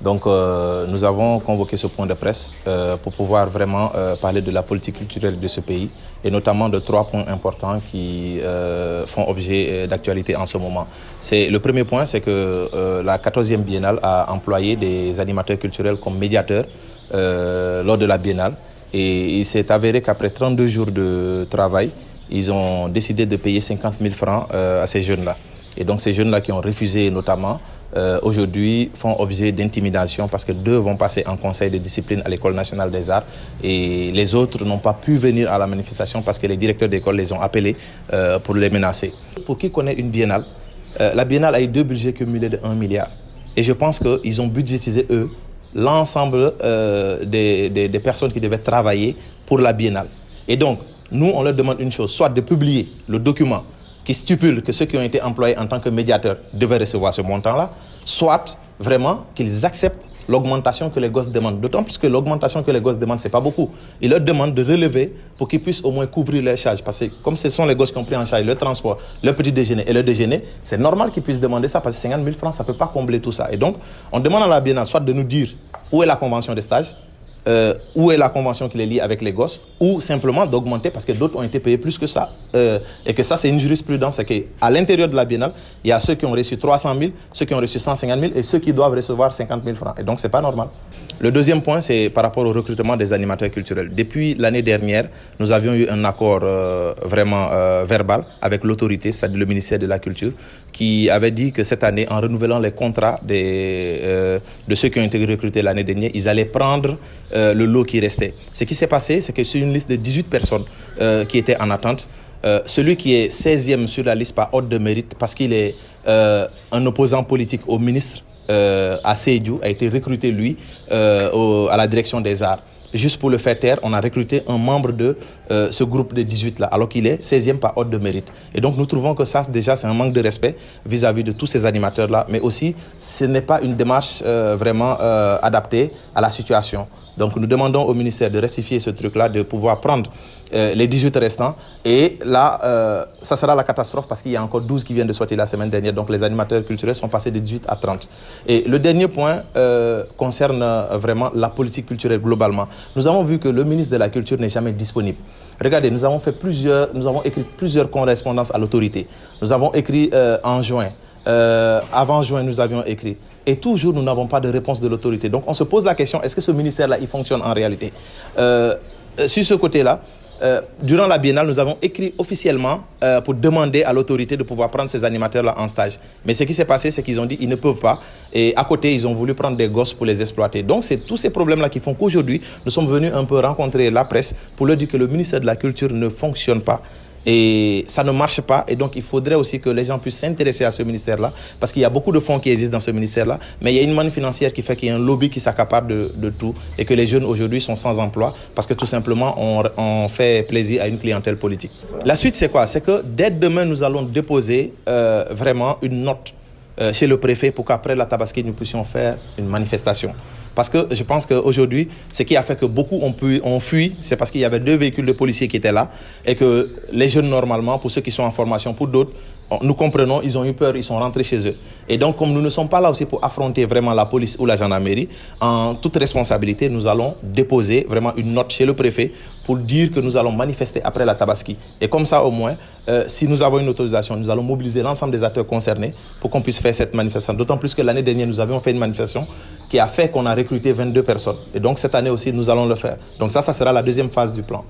Donc nous avons convoqué ce point de presse pour pouvoir vraiment parler de la politique culturelle de ce pays et notamment de 3 points importants qui font objet d'actualité en ce moment. Le premier point, c'est que la 14e biennale a employé des animateurs culturels comme médiateurs lors de la biennale et il s'est avéré qu'après 32 jours de travail, ils ont décidé de payer 50 000 francs à ces jeunes-là. Et donc ces jeunes-là qui ont refusé notamment, aujourd'hui font objet d'intimidation parce que 2 vont passer en conseil de discipline à l'École nationale des arts et les autres n'ont pas pu venir à la manifestation parce que les directeurs d'école les ont appelés pour les menacer. Pour qui connaît une biennale, la biennale a eu 2 budgets cumulés de 1 milliard. Et je pense qu'ils ont budgétisé, eux, l'ensemble des personnes qui devaient travailler pour la biennale. Et donc, nous, on leur demande une chose, soit de publier le document qui stipule que ceux qui ont été employés en tant que médiateurs devaient recevoir ce montant-là, soit vraiment qu'ils acceptent l'augmentation que les gosses demandent. D'autant plus que l'augmentation que les gosses demandent, ce n'est pas beaucoup. Ils leur demandent de relever pour qu'ils puissent au moins couvrir leurs charges. Parce que comme ce sont les gosses qui ont pris en charge le transport, le petit déjeuner et le déjeuner, c'est normal qu'ils puissent demander ça parce que 50 000 francs, ça ne peut pas combler tout ça. Et donc, on demande à la biennale soit de nous dire où est la convention de stage, où est la convention qui les lie avec les gosses, ou simplement d'augmenter parce que d'autres ont été payés plus que ça. Et que ça, c'est une jurisprudence. C'est qu'à l'intérieur de la biennale, il y a ceux qui ont reçu 300 000, ceux qui ont reçu 150 000 et ceux qui doivent recevoir 50 000 francs. Et donc, ce n'est pas normal. Le deuxième point, c'est par rapport au recrutement des animateurs culturels. Depuis l'année dernière, nous avions eu un accord vraiment verbal avec l'autorité, c'est-à-dire le ministère de la Culture, qui avait dit que cette année, en renouvelant les contrats de ceux qui ont été recrutés l'année dernière, ils allaient prendre le lot qui restait. Ce qui s'est passé, c'est que sur une liste de 18 personnes qui étaient en attente, celui qui est 16e sur la liste par ordre de mérite, parce qu'il est un opposant politique au ministre à Sédhiou, a été recruté, lui, à la direction des arts. Juste pour le faire taire, on a recruté un membre de ce groupe de 18-là, alors qu'il est 16e par ordre de mérite. Et donc, nous trouvons que ça, déjà, c'est un manque de respect vis-à-vis de tous ces animateurs-là, mais aussi, ce n'est pas une démarche vraiment adaptée à la situation. Donc, nous demandons au ministère de rectifier ce truc-là, de pouvoir prendre les 18 restants. Et là, ça sera la catastrophe parce qu'il y a encore 12 qui viennent de sortir la semaine dernière. Donc, les animateurs culturels sont passés de 18 à 30. Et le dernier point concerne vraiment la politique culturelle globalement. Nous avons vu que le ministre de la Culture n'est jamais disponible. Regardez, nous avons écrit plusieurs correspondances à l'autorité. Nous avons écrit en juin. Avant juin, nous avions écrit. Et toujours, nous n'avons pas de réponse de l'autorité. Donc, on se pose la question, est-ce que ce ministère-là, il fonctionne en réalité? Sur ce côté-là, durant la biennale, nous avons écrit officiellement pour demander à l'autorité de pouvoir prendre ces animateurs-là en stage. Mais ce qui s'est passé, c'est qu'ils ont dit qu'ils ne peuvent pas. Et à côté, ils ont voulu prendre des gosses pour les exploiter. Donc, c'est tous ces problèmes-là qui font qu'aujourd'hui, nous sommes venus un peu rencontrer la presse pour leur dire que le ministère de la Culture ne fonctionne pas. Et ça ne marche pas. Et donc, il faudrait aussi que les gens puissent s'intéresser à ce ministère-là. Parce qu'il y a beaucoup de fonds qui existent dans ce ministère-là. Mais il y a une manne financière qui fait qu'il y a un lobby qui s'accapare de tout. Et que les jeunes aujourd'hui sont sans emploi. Parce que tout simplement, on fait plaisir à une clientèle politique. La suite, c'est quoi? C'est que dès demain, nous allons déposer vraiment une note chez le préfet pour qu'après la Tabaski, nous puissions faire une manifestation. Parce que je pense qu'aujourd'hui, ce qui a fait que beaucoup ont fui, c'est parce qu'il y avait 2 véhicules de policiers qui étaient là et que les jeunes, normalement, pour ceux qui sont en formation, pour d'autres, nous comprenons, ils ont eu peur, ils sont rentrés chez eux. Et donc, comme nous ne sommes pas là aussi pour affronter vraiment la police ou la gendarmerie, en toute responsabilité, nous allons déposer vraiment une note chez le préfet pour dire que nous allons manifester après la Tabaski. Et comme ça, au moins, si nous avons une autorisation, nous allons mobiliser l'ensemble des acteurs concernés pour qu'on puisse faire cette manifestation. D'autant plus que l'année dernière, nous avions fait une manifestation qui a fait qu'on a recruté 22 personnes. Et donc, cette année aussi, nous allons le faire. Donc ça sera la deuxième phase du plan.